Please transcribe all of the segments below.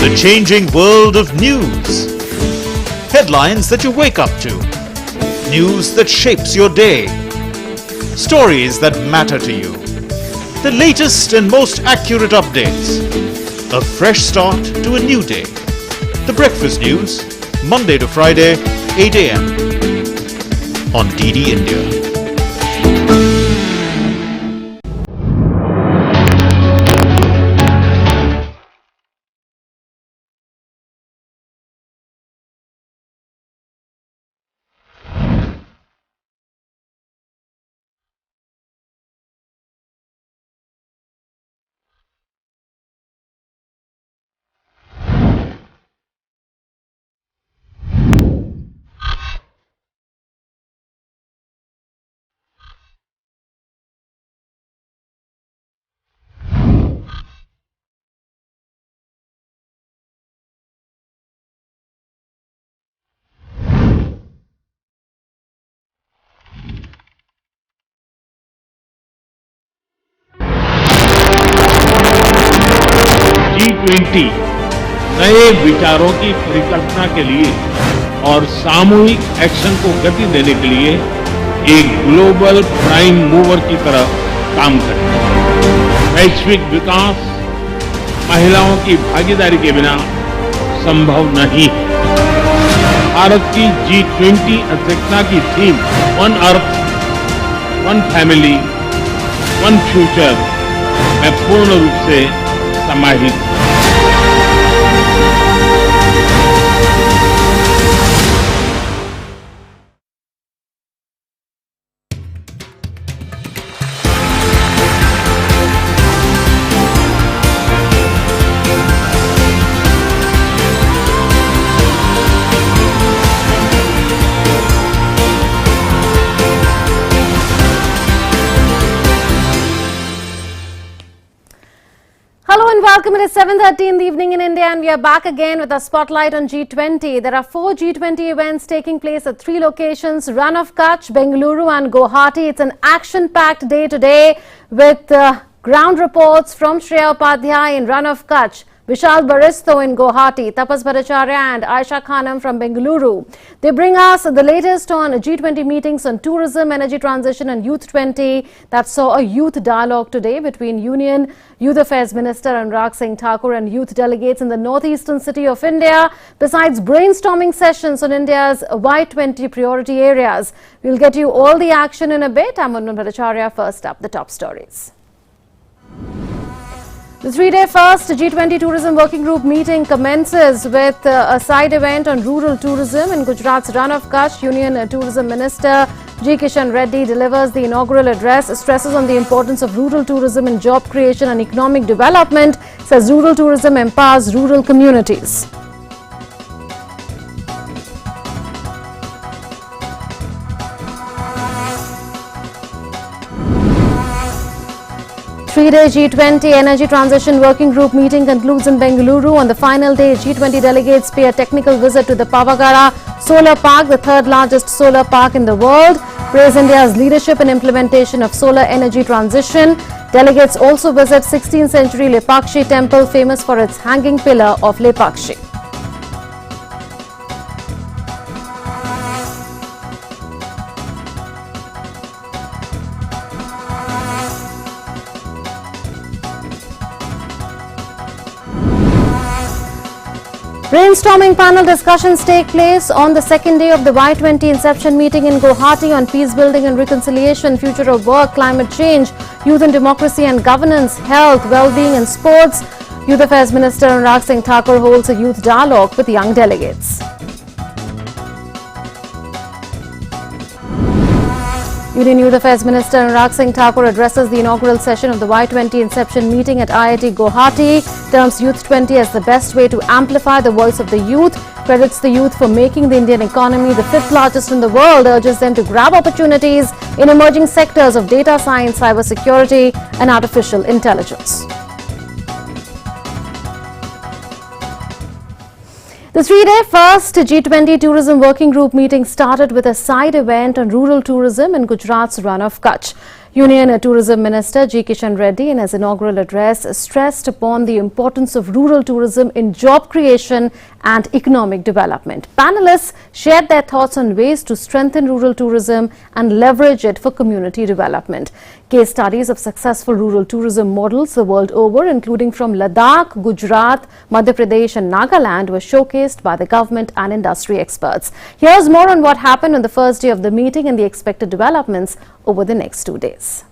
The changing world of news. Headlines that you wake up to. News that shapes your day. Stories that matter to you. The latest and most accurate updates. A fresh start to a new day. The Breakfast News, Monday to Friday, 8 a.m. on DD India. G20 नए विचारों की परिकल्पना के लिए और सामूहिक action को गति देने के लिए एक ग्लोबल प्राइम मूवर की तरह काम करें। वैश्विक विकास महिलाओं की भागीदारी के बिना संभव नहीं है। भारत की G20 अध्यक्षता की theme one earth, one family, one future में पूर्ण रूप से समाहित है। Hello and welcome. It is 7:30 in the evening in India and we are back again with a spotlight on G20. There are 4 G20 events taking place at 3 locations: Run of Kutch, Bengaluru and Guwahati. It's an action-packed day today with ground reports from Shreya Upadhyay in Run of Kutch, Vishal Baristo in Guwahati, Tapas Bhattacharya and Aisha Khanam from Bengaluru. They bring us the latest on G20 meetings on tourism, energy transition and Youth 20 that saw a youth dialogue today between Union Youth Affairs Minister Anurag Singh Thakur and youth delegates in the northeastern city of India, besides brainstorming sessions on India's Y20 priority areas. We'll get you all the action in a bit. I'm Tapas Bhattacharya. First up, the top stories. The 3-day first G20 Tourism Working Group meeting commences with a side event on rural tourism in Gujarat's Run of Kutch. Union Tourism Minister G. Kishan Reddy delivers the inaugural address, stresses on the importance of rural tourism in job creation and economic development, says rural tourism empowers rural communities. Three-day G20 Energy Transition Working Group meeting concludes in Bengaluru. On the final day, G20 delegates pay a technical visit to the Pavagada Solar Park, the third largest solar park in the world. Praise India's leadership in implementation of solar energy transition. Delegates also visit 16th century Lepakshi temple, famous for its hanging pillar of Lepakshi. Brainstorming panel discussions take place on the second day of the Y20 Inception meeting in Guwahati on peace building and reconciliation, future of work, climate change, youth and democracy and governance, health, well-being and sports. Youth Affairs Minister Anurag Singh Thakur holds a youth dialogue with young delegates. Union Youth Affairs Minister Anurag Singh Thakur addresses the inaugural session of the Y20 Inception meeting at IIT Guwahati, terms Youth 20 as the best way to amplify the voice of the youth, credits the youth for making the Indian economy the 5th largest in the world, urges them to grab opportunities in emerging sectors of data science, cybersecurity and artificial intelligence. The 3-day first G20 Tourism Working Group meeting started with a side event on rural tourism in Gujarat's Run of Kutch. Union Tourism Minister G. Kishan Reddy in his inaugural address stressed upon the importance of rural tourism in job creation and economic development. Panelists shared their thoughts on ways to strengthen rural tourism and leverage it for community development. Case studies of successful rural tourism models the world over, including from Ladakh, Gujarat, Madhya Pradesh and Nagaland, were showcased by the government and industry experts. Here's more on what happened on the first day of the meeting and the expected developments over the next 2 days.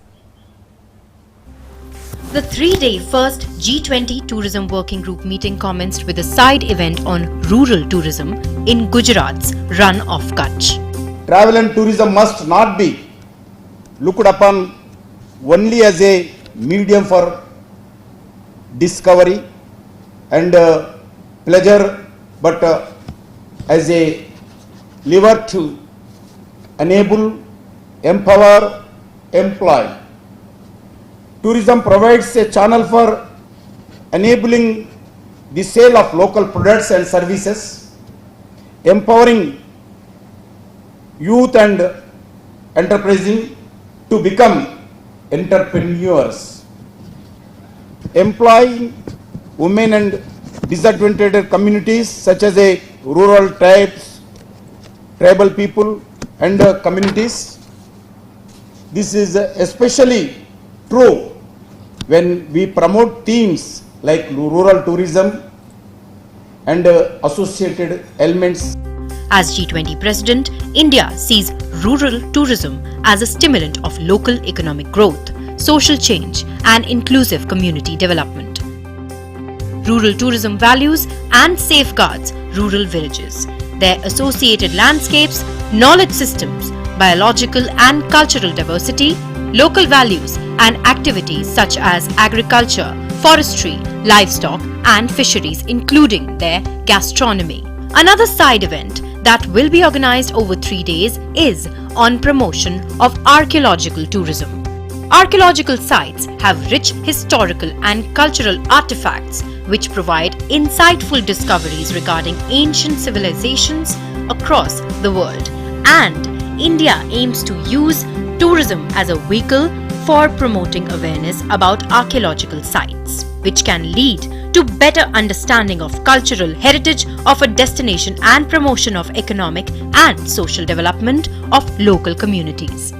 The three-day first G20 Tourism Working Group meeting commenced with a side event on rural tourism in Gujarat's Run of Kutch. Travel and tourism must not be looked upon only as a medium for discovery and pleasure, but as a lever to enable, empower, employ. Tourism provides a channel for enabling the sale of local products and services, empowering youth and enterprising to become entrepreneurs, employing women and disadvantaged communities such as rural tribes, tribal people and communities. This is especially true when we promote themes like rural tourism and associated elements. As G20 President, India sees rural tourism as a stimulant of local economic growth, social change and inclusive community development. Rural tourism values and safeguards rural villages, their associated landscapes, knowledge systems, biological and cultural diversity, local values and activities such as agriculture, forestry, livestock and fisheries, including their gastronomy. Another side event that will be organized over 3 days is on promotion of archaeological tourism. Archaeological sites have rich historical and cultural artifacts which provide insightful discoveries regarding ancient civilizations across the world, and India aims to use tourism as a vehicle for promoting awareness about archaeological sites, which can lead to better understanding of cultural heritage of a destination and promotion of economic and social development of local communities.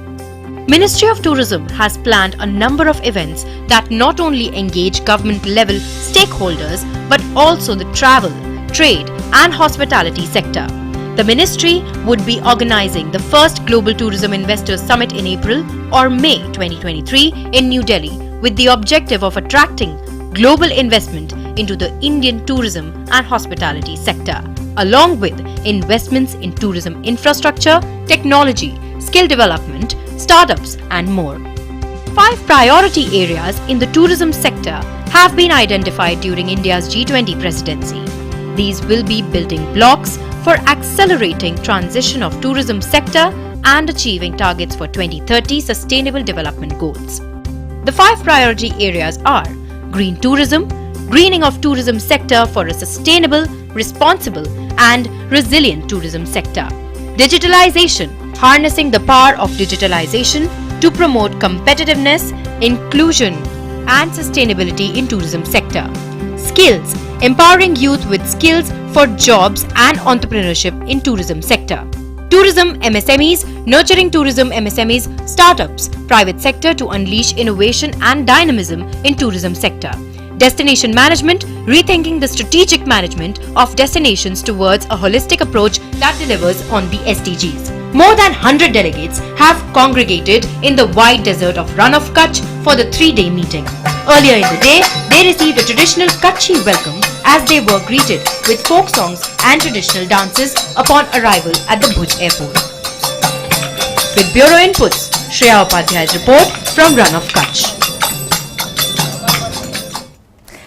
Ministry of Tourism has planned a number of events that not only engage government-level stakeholders but also the travel, trade and hospitality sector. The ministry would be organizing the first Global Tourism Investors Summit in April or May 2023 in New Delhi with the objective of attracting global investment into the Indian tourism and hospitality sector, along with investments in tourism infrastructure, technology, skill development, startups and more. 5 priority areas in the tourism sector have been identified during India's G20 presidency. These will be building blocks for accelerating transition of tourism sector and achieving targets for 2030 Sustainable Development Goals. The 5 priority areas are green tourism, greening of tourism sector for a sustainable, responsible and resilient tourism sector. Digitalization, harnessing the power of digitalization to promote competitiveness, inclusion and sustainability in tourism sector. Skills, empowering youth with skills for jobs and entrepreneurship in tourism sector. Tourism MSMEs, nurturing tourism MSMEs, startups, private sector to unleash innovation and dynamism in tourism sector. Destination management, rethinking the strategic management of destinations towards a holistic approach that delivers on the SDGs. More than 100 delegates have congregated in the wide desert of Run of Kutch for the 3-day meeting. Earlier in the day, they received a traditional Kutchi welcome as they were greeted with folk songs and traditional dances upon arrival at the Bhuj airport. With Bureau Inputs, Shreya Upadhyay's report from Run of Kutch.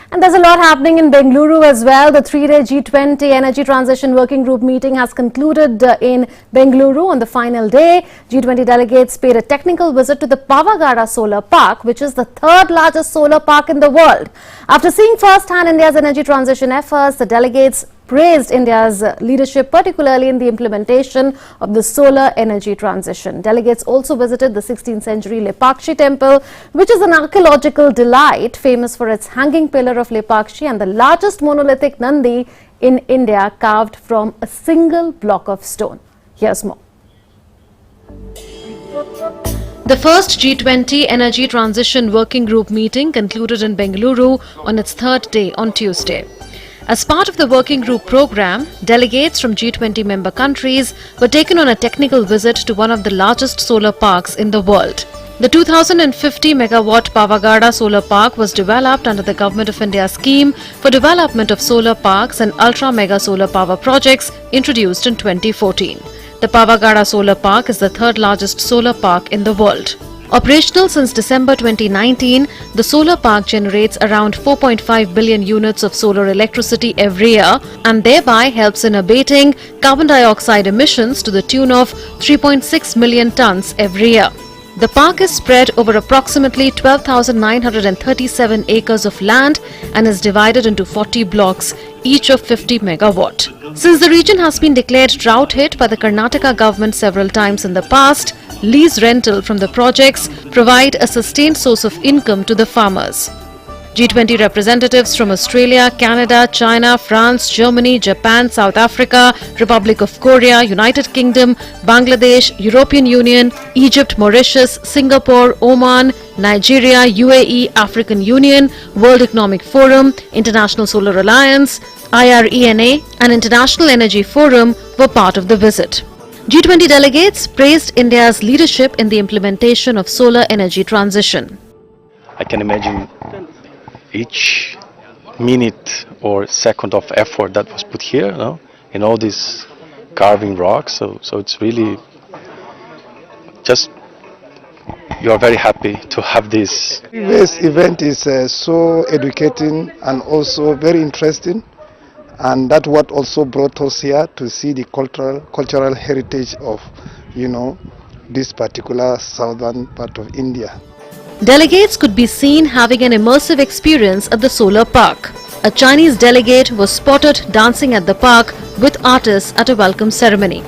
And there's a lot happening in Bengaluru as well. The 3-day G20 Energy Transition Working Group meeting has concluded in Bengaluru on the final day. G20 delegates paid a technical visit to the Pavagada Solar Park, which is the 3rd largest solar park in the world. After seeing firsthand India's energy transition efforts, the delegates praised India's leadership, particularly in the implementation of the solar energy transition. Delegates also visited the 16th century Lepakshi temple, which is an archaeological delight famous for its hanging pillar of Lepakshi and the largest monolithic Nandi in India carved from a single block of stone. Here's more. The first G20 Energy Transition Working Group meeting concluded in Bengaluru on its third day on Tuesday. As part of the working group program, delegates from G20 member countries were taken on a technical visit to one of the largest solar parks in the world. The 2050 megawatt Pavagada solar park was developed under the Government of India scheme for development of solar parks and ultra mega solar power projects introduced in 2014. The Pavagada Solar Park is the third largest solar park in the world. Operational since December 2019, the solar park generates around 4.5 billion units of solar electricity every year and thereby helps in abating carbon dioxide emissions to the tune of 3.6 million tons every year. The park is spread over approximately 12,937 acres of land and is divided into 40 blocks, each of 50 megawatt. Since the region has been declared drought hit by the Karnataka government several times in the past, lease rental from the projects provide a sustained source of income to the farmers. G20 representatives from Australia, Canada, China, France, Germany, Japan, South Africa, Republic of Korea, United Kingdom, Bangladesh, European Union, Egypt, Mauritius, Singapore, Oman, Nigeria, UAE, African Union, World Economic Forum, International Solar Alliance, IRENA and International Energy Forum were part of the visit. G20 delegates praised India's leadership in the implementation of solar energy transition. I can imagine each minute or second of effort that was put here, in all these carving rocks. So it's really just, you are very happy to have this. This event is so educating and also very interesting, and that's what also brought us here to see the cultural heritage of, this particular southern part of India. Delegates could be seen having an immersive experience at the solar park. A Chinese delegate was spotted dancing at the park with artists at a welcome ceremony.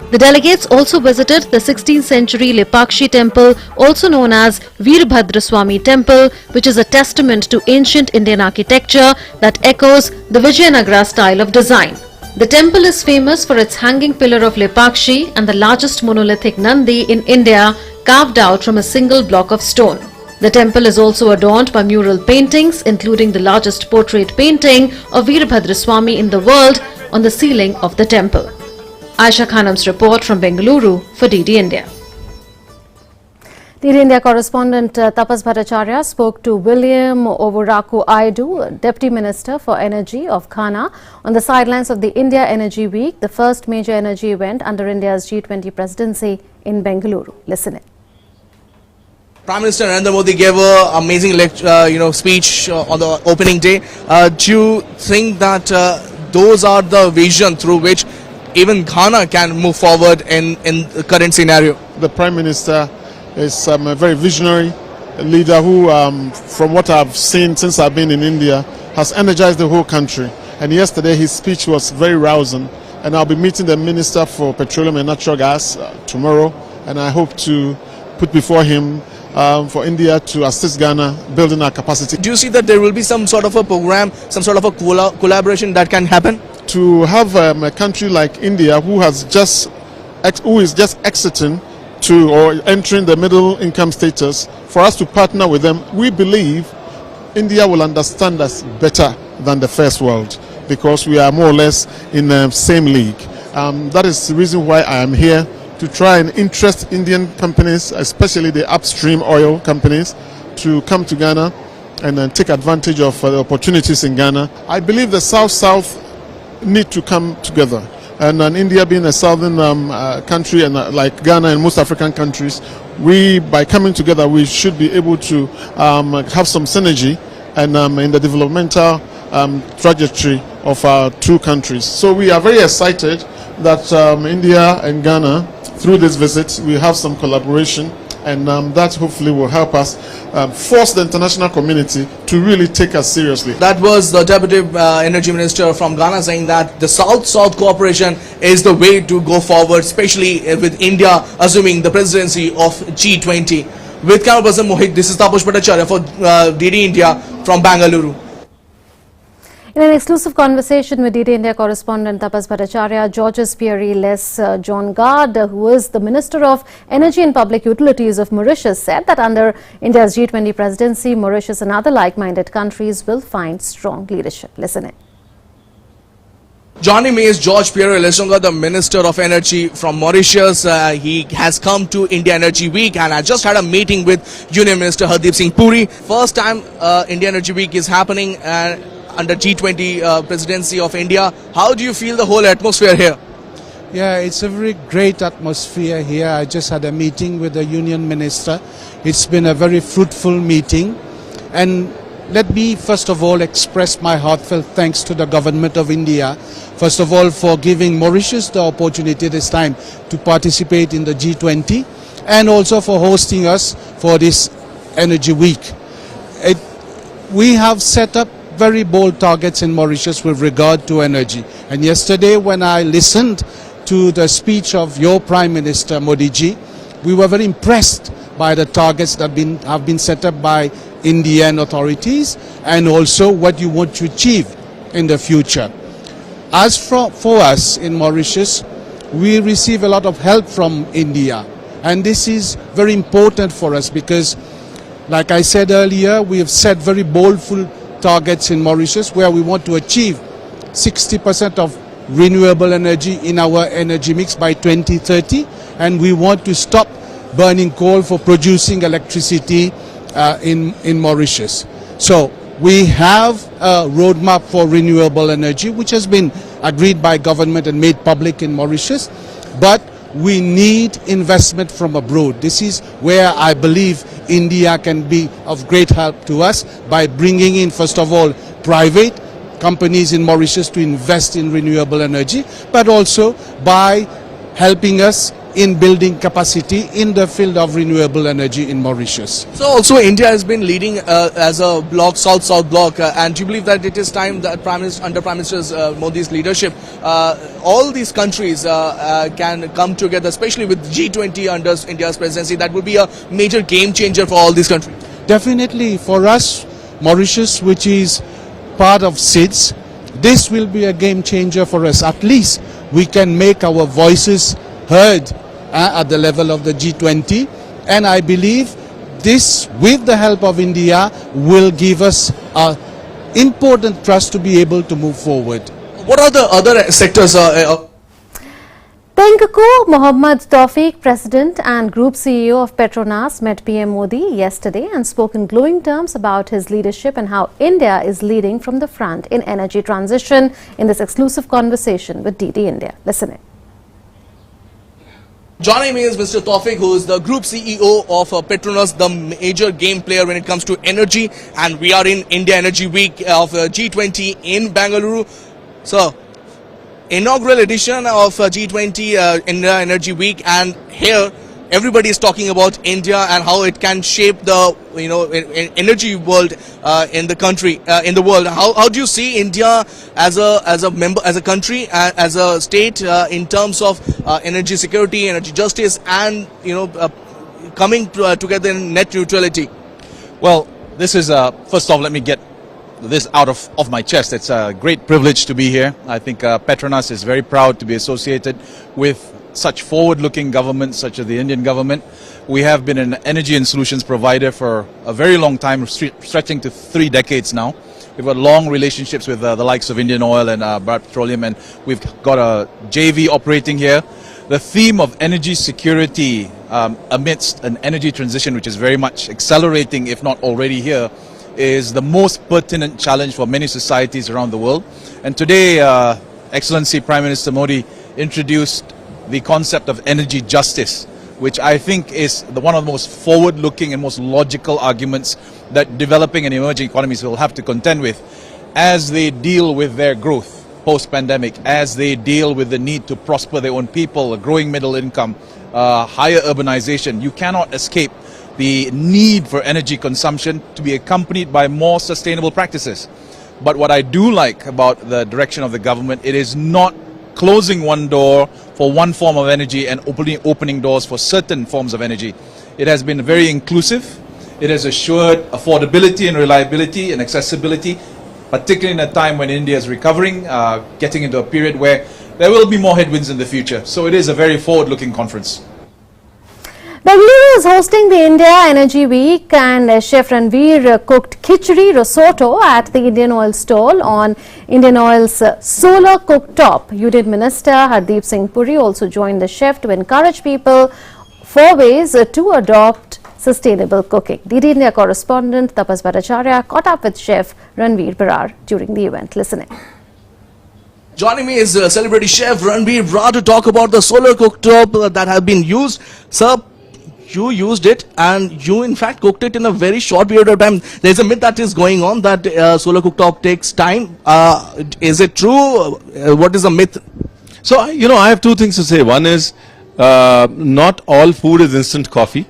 The delegates also visited the 16th century Lepakshi temple, also known as Veerbhadraswamy temple, which is a testament to ancient Indian architecture that echoes the Vijayanagara style of design. The temple is famous for its hanging pillar of Lepakshi and the largest monolithic Nandi in India, carved out from a single block of stone. The temple is also adorned by mural paintings, including the largest portrait painting of Veerbhadraswamy in the world on the ceiling of the temple. Aisha Khanam's report from Bengaluru for DD India. DD India correspondent Tapas Bhattacharya spoke to William Ovuraku Aidu, Deputy Minister for Energy of Ghana, on the sidelines of the India Energy Week, the first major energy event under India's G20 presidency in Bengaluru. Listen in. Prime Minister Narendra Modi gave an amazing speech on the opening day. Do you think that those are the vision through which even Ghana can move forward in the current scenario? The Prime Minister is a very visionary leader who, from what I've seen since I've been in India, has energized the whole country. And yesterday his speech was very rousing. And I'll be meeting the Minister for Petroleum and Natural Gas tomorrow. And I hope to put before him for India to assist Ghana building our capacity. Do you see that there will be some sort of a program, some sort of a collaboration that can happen? To have a country like India who is just exiting to or entering the middle income status, for us to partner with them, we believe India will understand us better than the first world, because we are more or less in the same league. That is the reason why I am here, to try and interest Indian companies, especially the upstream oil companies, to come to Ghana and then take advantage of the opportunities in Ghana. I believe the South-South need to come together. And India being a southern country, and like Ghana and most African countries, by coming together, we should be able to have some synergy and in the developmental trajectory of our two countries. So we are very excited that India and Ghana, through this visit, we have some collaboration, and that hopefully will help us force the international community to really take us seriously. That was the Deputy Energy Minister from Ghana saying that the South-South cooperation is the way to go forward, especially with India assuming the presidency of G20. With camera person Mohit, this is Taposh Bhattacharya for DD India from Bangalore. In an exclusive conversation with DD India correspondent Tapas Bhattacharya, Georges Pierre-Les John Gard, who is the Minister of Energy and Public Utilities of Mauritius, said that under India's G20 presidency, Mauritius and other like-minded countries will find strong leadership. Listen in. Joining me is Georges Pierre-Les John Gard, the Minister of Energy from Mauritius. He has come to India Energy Week and I just had a meeting with Union Minister Hardeep Singh Puri. First time India Energy Week is happening under G20 presidency of India. How do you feel the whole atmosphere here? Yeah, it's a very great atmosphere here. I just had a meeting with the Union Minister. It's been a very fruitful meeting. And let me first of all express my heartfelt thanks to the Government of India, first of all for giving Mauritius the opportunity this time to participate in the G20 and also for hosting us for this Energy Week. We have set up very bold targets in Mauritius with regard to energy. And yesterday when I listened to the speech of your Prime Minister Modi ji, we were very impressed by the targets that have been set up by Indian authorities and also what you want to achieve in the future. As for us in Mauritius, we receive a lot of help from India, and this is very important for us because, like I said earlier, we have set very bold targets in Mauritius where we want to achieve 60% of renewable energy in our energy mix by 2030, and we want to stop burning coal for producing electricity in Mauritius. So we have a roadmap for renewable energy which has been agreed by government and made public in Mauritius, but we need investment from abroad. This is where I believe India can be of great help to us by bringing in, first of all, private companies in Mauritius to invest in renewable energy, but also by helping us in building capacity in the field of renewable energy in Mauritius. So also India has been leading as a bloc, South-South bloc, and do you believe that it is time that under Prime Minister Modi's leadership, all these countries can come together, especially with G20 under India's presidency? That would be a major game changer for all these countries. Definitely for us, Mauritius, which is part of SIDS, this will be a game changer for us. At least we can make our voices heard at the level of the G20, and I believe this, with the help of India, will give us an important trust to be able to move forward. What are the other sectors? Tengku Mohammad Tawfiq, President and Group CEO of Petronas, met PM Modi yesterday and spoke in glowing terms about his leadership and how India is leading from the front in energy transition in this exclusive conversation with DD India. Listen in. Joining me is Mr. Tawfiq, who is the Group CEO of Petronas, the major game player when it comes to energy, and we are in India Energy Week of G20 in Bangalore. So, inaugural edition of G20 India Energy Week, and here everybody is talking about India and how it can shape the energy world in the country, in the world. How do you see India as a member, as a country, as a state in terms of energy security, energy justice, and coming together in net neutrality? Well, this is first off, let me get this out of my chest. It's a great privilege to be here. I think Petronas is very proud to be associated with such forward-looking governments such as the Indian government. We have been an energy and solutions provider for a very long time, stretching to 3 decades now. We've got long relationships with the likes of Indian Oil and Bharat Petroleum, and we've got a JV operating here. The theme of energy security amidst an energy transition which is very much accelerating, if not already here, is the most pertinent challenge for many societies around the world. And today, Excellency Prime Minister Modi introduced the concept of energy justice, which I think is one of the most forward-looking and most logical arguments that developing and emerging economies will have to contend with as they deal with their growth post-pandemic, as they deal with the need to prosper their own people, a growing middle income, higher urbanization. You cannot escape the need for energy consumption to be accompanied by more sustainable practices. But what I do like about the direction of the government, it is not closing one door for one form of energy and opening doors for certain forms of energy. It has been very inclusive. It has assured affordability and reliability and accessibility, particularly in a time when India is recovering, getting into a period where there will be more headwinds in the future. So it is a very forward-looking conference. Bengaluru is hosting the India Energy Week, and Chef Ranveer cooked khichdi risotto at the Indian Oil stall on Indian Oil's solar cooktop. Union Minister Hardeep Singh Puri also joined the chef to encourage people for ways to adopt sustainable cooking. DD India correspondent Tapas Bhattacharya caught up with Chef Ranveer Brar during the event. Listen in. Joining me is celebrity chef Ranveer Brar to talk about the solar cooktop that have been used. Sir, you used it and you in fact cooked it in a very short period of time. There's a myth that is going on that solar cooktop takes time. Is it true? What is the myth? So, I have two things to say. One is, not all food is instant coffee.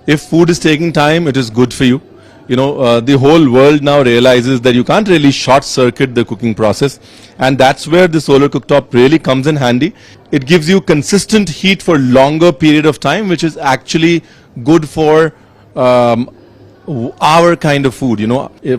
If food is taking time, it is good for you. The whole world now realizes that you can't really short circuit the cooking process, and that's where the solar cooktop really comes in handy. It gives you consistent heat for longer period of time, which is actually good for our kind of food.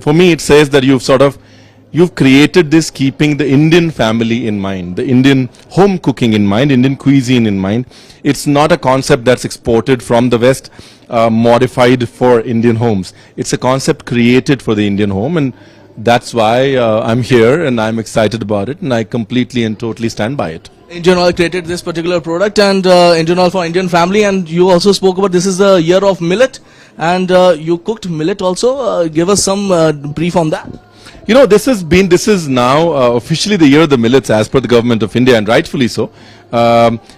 For me, it says that you've created this keeping the Indian family in mind, the Indian home cooking in mind, Indian cuisine in mind. It's not a concept that's exported from the West, modified for Indian homes. It's a concept created for the Indian home, and that's why I'm here and I'm excited about it, and I completely and totally stand by it. Indian Oil created this particular product, and Indian Oil for Indian family, and you also spoke about this is the year of millet, and you cooked millet also. Give us some brief on that. This is now officially the year of the millets as per the government of India, and rightfully so.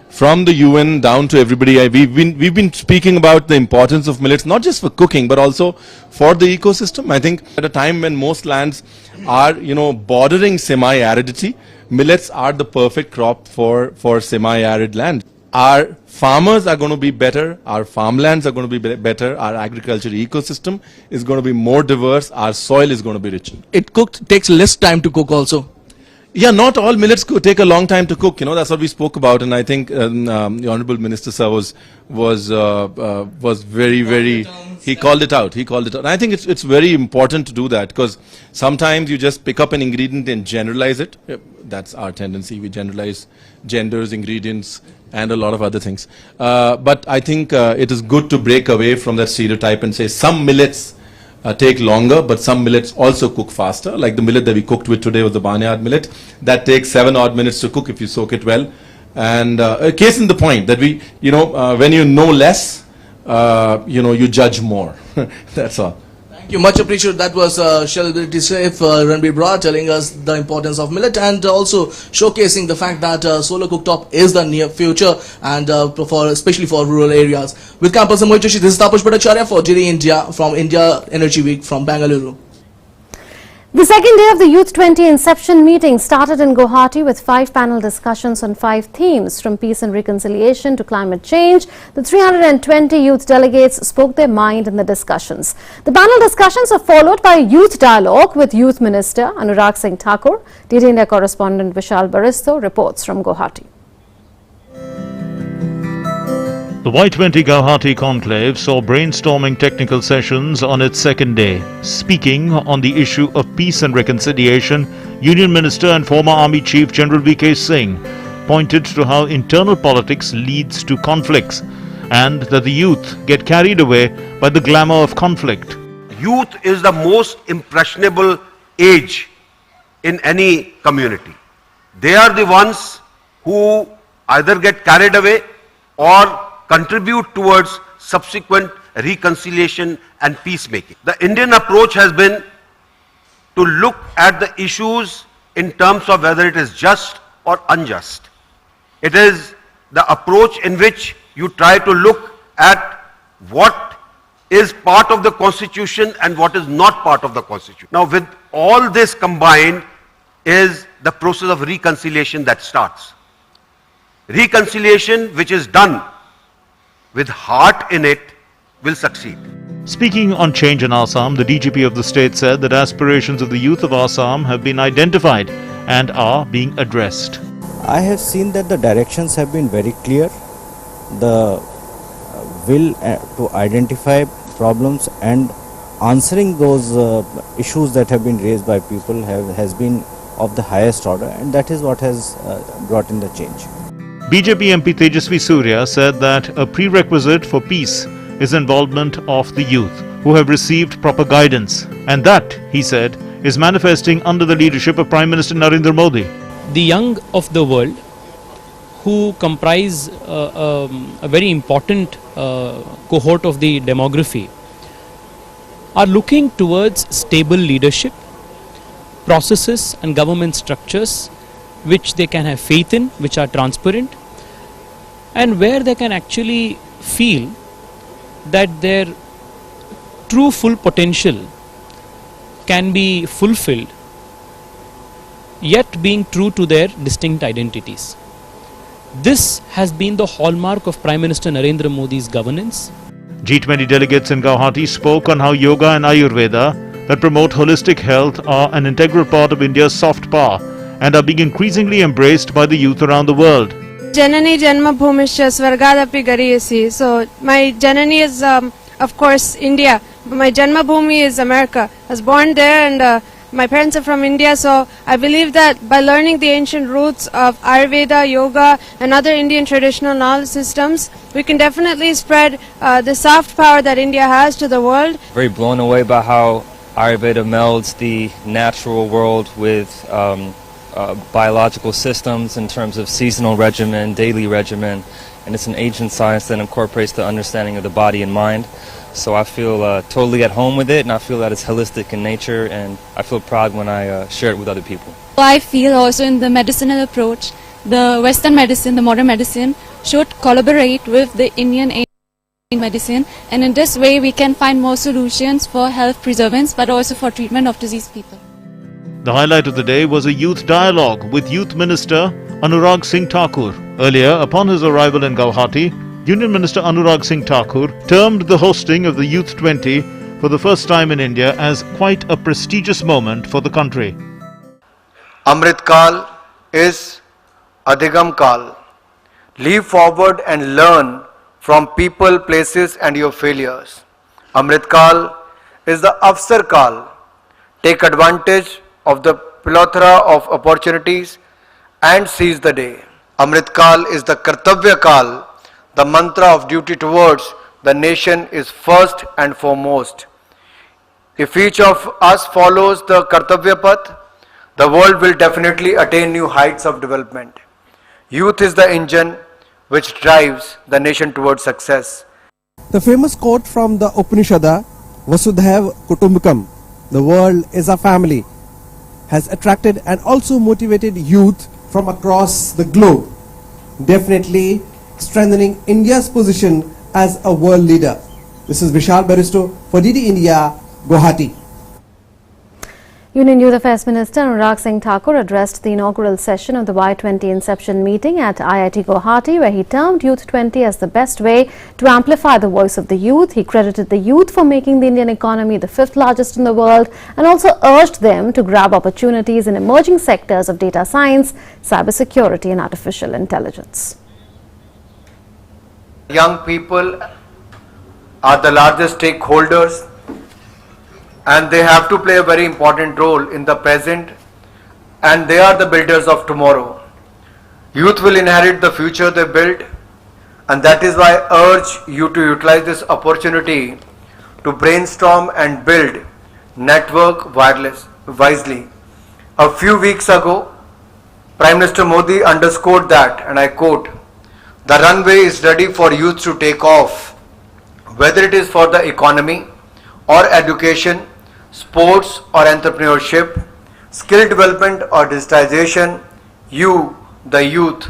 From the UN down to everybody, we've been speaking about the importance of millets, not just for cooking, but also for the ecosystem. I think at a time when most lands are, bordering semi-aridity, millets are the perfect crop for semi-arid land. Our farmers are going to be better, our farmlands are going to be better, our agriculture ecosystem is going to be more diverse, our soil is going to be richer. It takes less time to cook also. Yeah, not all millets take a long time to cook. That's what we spoke about, and I think the Honourable Minister Sir was very. He called it out. And I think it's very important to do that, because sometimes you just pick up an ingredient and generalize it. That's our tendency. We generalize genders, ingredients, and a lot of other things. But I think it is good to break away from that stereotype and say some millets take longer, but some millets also cook faster. Like the millet that we cooked with today was the barnyard millet. That takes 7 odd minutes to cook if you soak it well. And a case in the point that when you know less, you judge more. That's all. Thank you, much appreciated. That was celebrity chef Ranveer Brar telling us the importance of millet, and also showcasing the fact that solar cooktop is the near future, and especially for rural areas. With Campus Moitoshi, this is Tapas Bhattacharya for GD India from India Energy Week from Bengaluru. The second day of the Youth 20 Inception meeting started in Guwahati with 5 panel discussions on 5 themes, from peace and reconciliation to climate change. The 320 youth delegates spoke their mind in the discussions. The panel discussions are followed by a youth dialogue with Youth Minister Anurag Singh Thakur. DD India correspondent Vishal Baristo reports from Guwahati. The Y20 Guwahati Conclave saw brainstorming technical sessions on its second day. Speaking on the issue of peace and reconciliation, Union Minister and former Army Chief General V.K. Singh pointed to how internal politics leads to conflicts, and that the youth get carried away by the glamour of conflict. Youth is the most impressionable age in any community. They are the ones who either get carried away or contribute towards subsequent reconciliation and peacemaking. The Indian approach has been to look at the issues in terms of whether it is just or unjust. It is the approach in which you try to look at what is part of the Constitution and what is not part of the Constitution. Now, with all this combined is the process of reconciliation that starts. Reconciliation which is done with heart in it will succeed. Speaking on change in Assam, the DGP of the state said that aspirations of the youth of Assam have been identified and are being addressed. I have seen that the directions have been very clear. The will to identify problems and answering those issues that have been raised by people has been of the highest order, and that is what has brought in the change. BJP MP Tejasvi Surya said that a prerequisite for peace is involvement of the youth who have received proper guidance, and that, he said, is manifesting under the leadership of Prime Minister Narendra Modi. The young of the world, who comprise a very important cohort of the demography, are looking towards stable leadership, processes and government structures which they can have faith in, which are transparent, and where they can actually feel that their true full potential can be fulfilled, yet being true to their distinct identities. This has been the hallmark of Prime Minister Narendra Modi's governance. G20 delegates in Guwahati spoke on how yoga and Ayurveda that promote holistic health are an integral part of India's soft power and are being increasingly embraced by the youth around the world. Janani Janma Bhumischa Swargadapi Gariyasi. So my Janani is of course India. My Janma Bhumi is America. I was born there, and my parents are from India, so I believe that by learning the ancient roots of Ayurveda, yoga and other Indian traditional knowledge systems, we can definitely spread the soft power that India has to the world. Very blown away by how Ayurveda melds the natural world with biological systems in terms of seasonal regimen, daily regimen, and it's an ancient science that incorporates the understanding of the body and mind. So I feel totally at home with it, and I feel that it's holistic in nature, and I feel proud when I share it with other people. I feel also in the medicinal approach, the Western medicine, the modern medicine should collaborate with the Indian medicine, and in this way we can find more solutions for health preservance but also for treatment of diseased people. The highlight of the day was a youth dialogue with Youth Minister Anurag Singh Thakur. Earlier, upon his arrival in Guwahati, Union Minister Anurag Singh Thakur termed the hosting of the Youth 20 for the first time in India as quite a prestigious moment for the country. Amrit Kal is Adhigam Kal. Leap forward and learn from people, places and your failures. Amrit Kal is the Avsar Kal. Take advantage of the plethora of opportunities and seize the day. Amrit Kal is the Kartavya Kal. The mantra of duty towards the nation is first and foremost. If each of us follows the Kartavya Path, the world will definitely attain new heights of development. Youth is the engine which drives the nation towards success. The famous quote from the Upanishad, Vasudhaiva Kutumbakam, the world is a family, has attracted and also motivated youth from across the globe, definitely strengthening India's position as a world leader. This is Vishal Baristo for DD India, Guwahati. Union Youth Affairs Minister Anurag Singh Thakur addressed the inaugural session of the Y20 inception meeting at IIT Guwahati, where he termed Youth 20 as the best way to amplify the voice of the youth. He credited the youth for making the Indian economy the 5th largest in the world and also urged them to grab opportunities in emerging sectors of data science, cybersecurity and artificial intelligence. Young people are the largest stakeholders, and they have to play a very important role in the present, and they are the builders of tomorrow. Youth will inherit the future they build, and that is why I urge you to utilize this opportunity to brainstorm and build network wisely. A few weeks ago, Prime Minister Modi underscored that, and I quote, "The runway is ready for youth to take off, whether it is for the economy or education, sports or entrepreneurship, skill development or digitization. You, the youth,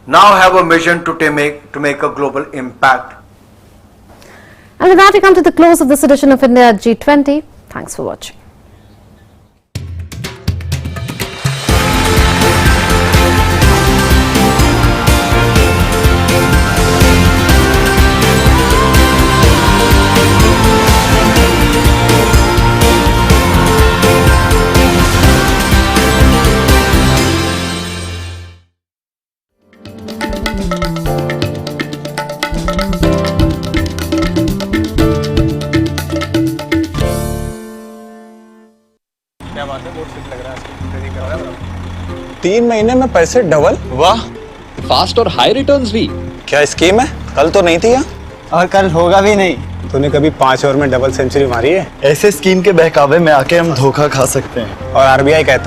now have a mission to make a global impact." And with that, we come to the close of this edition of India G20. Thanks for watching. 3 महीने में पैसे double? वाह, fast और high returns भी। क्या scheme है? कल तो नहीं थी यहाँ। और कल होगा भी नहीं। तूने कभी 5 ओवर में डबल सेंचुरी मारी है? ऐसे स्कीम के बहकावे में आके हम धोखा खा सकते हैं। और आरबीआई कहता है